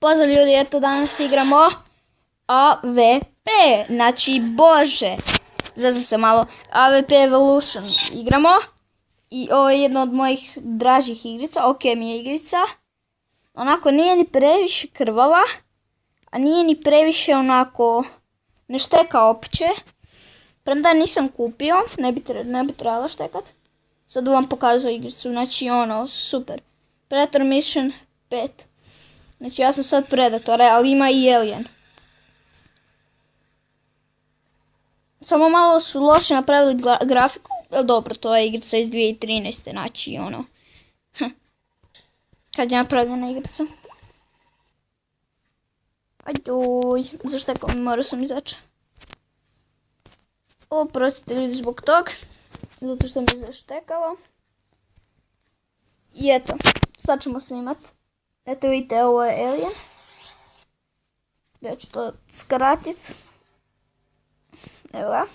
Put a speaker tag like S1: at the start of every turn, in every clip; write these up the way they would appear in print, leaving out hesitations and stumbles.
S1: Pozdrav ljudi, eto danas igramo AVP, znači bože, zazam se malo, AVP Evolution igramo i ovo je jedna od mojih dražih igrica, ok mi je igrica, onako nije ni previše krvava, a nije ni previše onako, ne šteka opće, premda nisam kupio, ne bi trebala štekat, sad vam pokazao igricu, znači ono, super, Predator Mission 5. Znači ja sam sad Predator, ali ima i Alien. Samo malo su loše napravili grafiku, ali dobro, to je igrica iz 2013. Znači ono, kad je napravljena igrica. Ajdoj, zašto morao sam izaći. Oprostite ljudi zbog tog, zato što mi je zaštekalo. I eto, sad ćemo snimat. Eto vidite, ovo je Alien. Ja ću to skratit. Evo ga.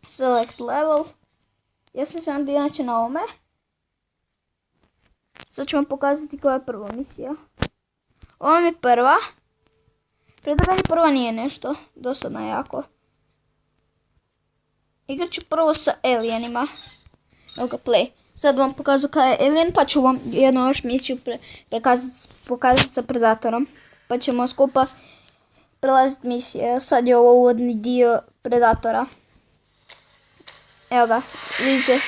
S1: Select level. Ja sam se onda inače na ovome. Sad ću vam pokazati koja je prva misija. Ovo mi je prva. Preda meni prva nije nešto. Dosadno jako. Igrat ću prvo sa alienima. Evo ga, play. Sad vam pokazao kaj je Alien, pa ću vam jednu još misiju pokazati sa Predatorom. Pa ćemo skupa prelaziti misije. Sad je ovo uvodni dio Predatora. Evo ga, vidite.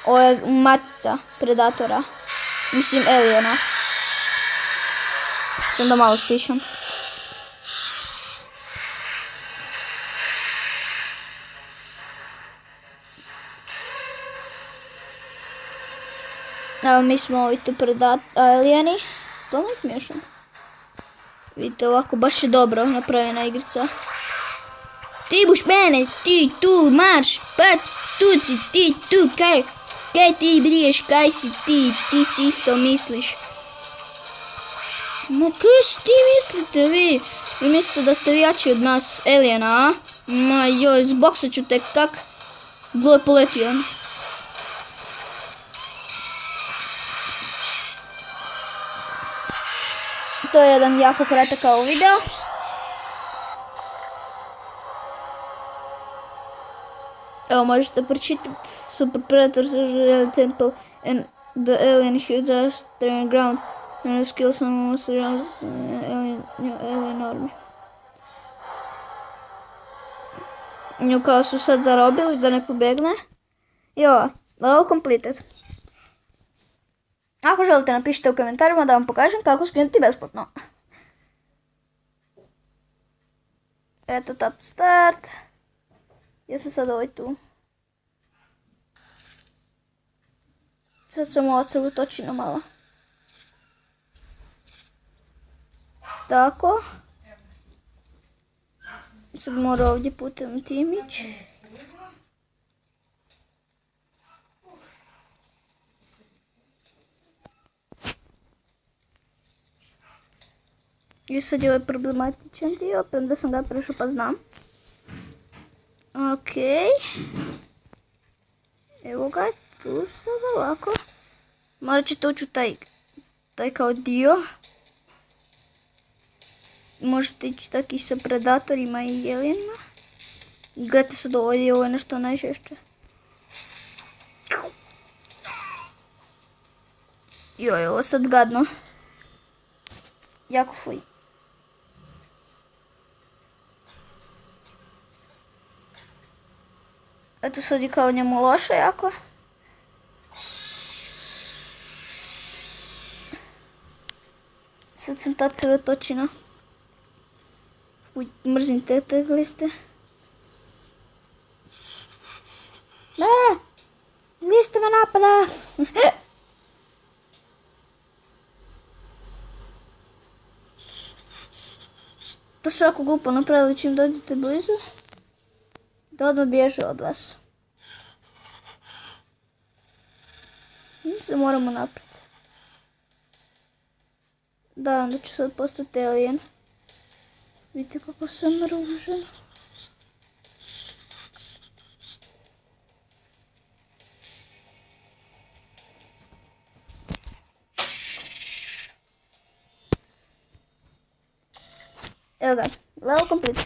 S1: Ovo je matica Predatora. Mislim Aliena. Sam da malo stišam. Evo mi smo ovi tu Alieni. Stalno ih miješam. Vidite ovako, baš je dobro napravljena igrica. Ti buš mene, ti tu marš, pat, tu si, ti tu, kaj ti briješ, kaj si ti si isto misliš. Ma kaj si ti mislite vi? Vi mislite da ste vi jači od nas Aliena, a? Ma joj, zboksat ću te kak. Gle, poletio on. To je jedan jako kratak kao video. Evo možete pročitati Super Predator Alien Temple and the Alien Huge Australian Ground and the skills on monster Alien Army. Nju kao su sad zarobili da ne pobjegne. I ova, level completed. Ako želite napišite u komentarima da vam pokažem kako skinuti besplatno. Eto tap start. Ja sam sad ovaj tu. Sad sam ovo crvotočino malo. Tako. Sad mora ovdje putem timić. I sad je ovaj problematičan dio, premda sam ga prešao pa znam. Ok. Evo ga, tu sad ovako. Morat ćete ući u taj kao dio. Možete ići tako i sa Predatorima i Alienima. Gledajte sad ovo je nešto najžešće. Joj, ovo sad gadno. Jako fuj. Eto sad je kao njemu loše jako. Sad sam ta crvotočina. Uj, mrzim te gliste. Ne! Gliste me napada! To su jako glupo napravili čim dođete blizu. Da odmah bježe od vas. Se moramo naprijed. Da, onda ću sad postati Alien. Vidite kako sam ružan. Evo ga, level complete.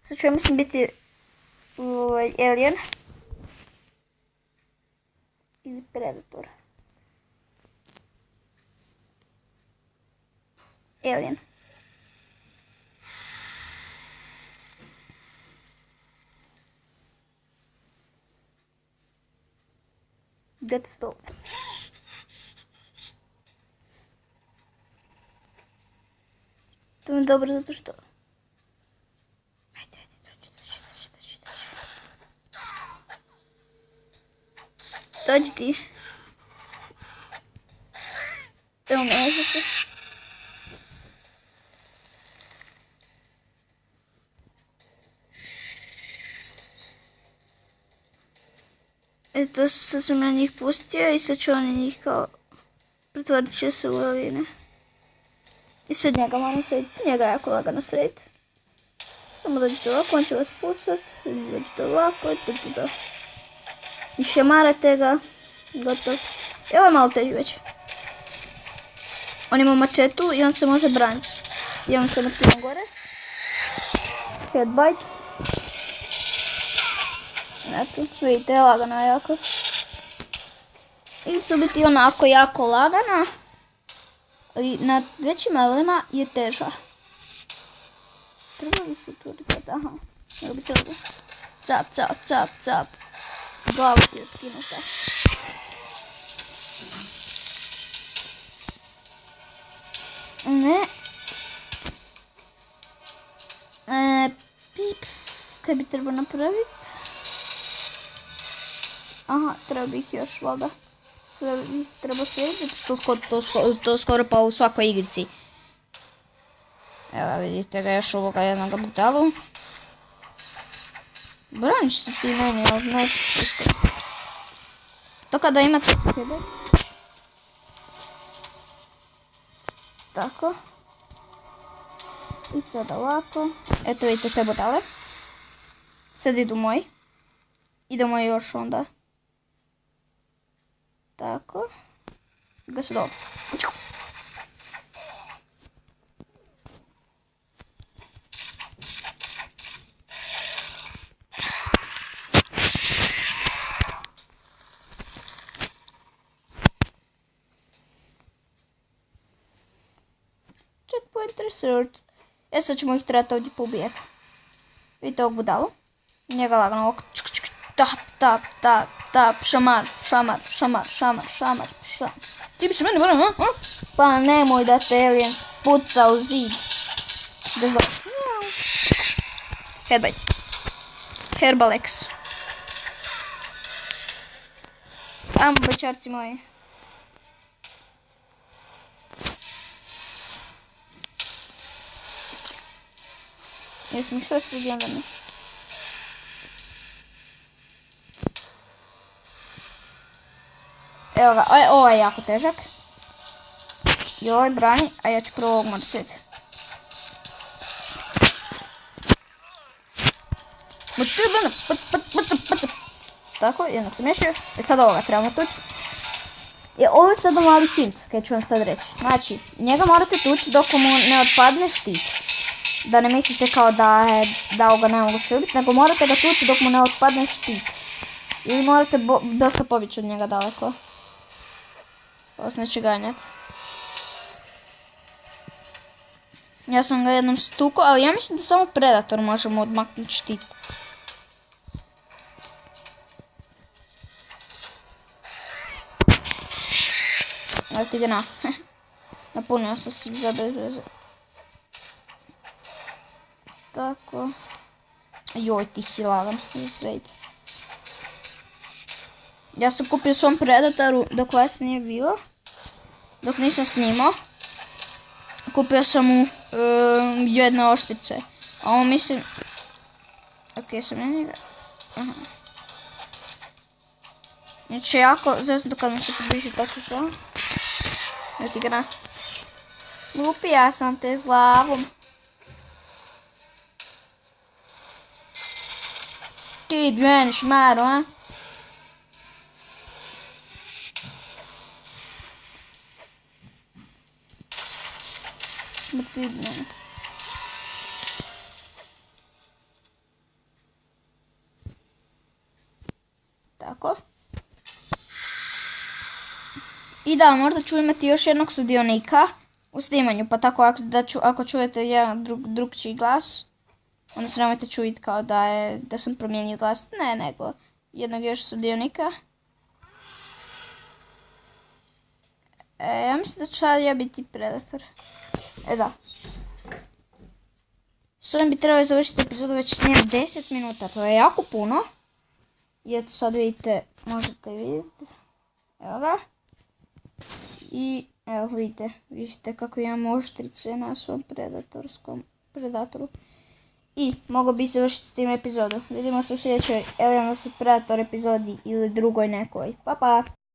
S1: Sad ću ja mislim biti alien. Ili predator. Alien. Get stop. To mi je dobro zato što... Ajde, dođi. Dođi ti. Evo ne može se. Eto, sad sam na njih pustio i sad ću oni njih kao... pretvorit će se u alijene. I sad njega moram srediti, njega jako lagano srediti. Samo dođete ovako, on će vas pucat, dođete ovako i to. I šamarate ga, gotov. Evo je malo teži već. On ima mačetu i on se može braniti. I on se otkrivam gore. Headbite. Eto, vidite, lagano je jako. Igrica u biti onako jako lagana. Ali na većim levelima je teža. Treba li se tu odgledati? Aha. Evo bi treba. Cap. Glavu ti je otkinuta. Ne. Pip. Kaj bi trebao napraviti? Aha, treba bih još valjda. Sve bih trebao srediti, zato što to skoro pa u svakoj igrici. Evo vidite ga još ovoga jednog brutalu. Braniš se ti meni, ali neću uskoro. To kada imate... Tako. I sad ovako. Eto vidite te brutale. Sad idu moji. Idemo još onda. Tako. Gdje se dobro? Checkpoint research. Sad ćemo ih trebati ovdje poubijati. Vidite ovog budalu. Njega lagano ovako. Tap, šamar. Ti bi se meni vrlo, ha? Pa nemoj da te alien puca u zid. Bez dobro. Headbite. Herbalex. Ajmo, bečarci moji. Jesu mi što se gledamo? Evo ga, ovo je jako težak. I ovaj brani, a ja ću prvo ovog mrsiti. Tako, jednog sam mešio. I sad ovoga trebamo tući. Ovo je sad mali hint, kaj ću vam sad reći. Znači, njega morate tući dok mu ne otpadne štit. Da ne mislite kao da ovoga ne moguće ubiti, nego morate ga tući dok mu ne otpadne štit. Ili morate dosta pobjeći od njega daleko. Ovo se neće ganjati. Ja sam ga jednom stukao, ali ja mislim da samo predator možemo odmaknuti štit. Evo ti ga na. Napunio sam se za bez veze. Tako. Joj, ti si lagan za srediti. Ja sam kupio svom predatoru dok vas nije bilo. Dok nisam snimao. Kupio sam mu jedne oštrice. A ovo mislim... Ok, sam ja njega... Aha. Znači jako zvezno kad mi se približi tako to. Da ti gra. Lupija sam te s glavom. Ti bi meni šmaru, a? smo ti... Tako. I da, možda ću imati još jednog sudionika u snimanju, pa tako ako čujete jedan drugčiji glas, onda se nemojte čuti kao da sam promijenio glas. Ne, nego jednog još sudionika. Ja mislim da ću sad ja biti predator. Da. S ovim bi trebalo završiti epizodu, već snimam 10 minuta, to je jako puno. I eto sad vidite, možete vidjeti. Evo ga. I evo vidite kako imam oštrice na svom predatoru. I mogu bi završiti s tim epizodom. Vidimo se u sljedećoj Alien vs Predator epizodi ili drugoj nekoj. Pa pa!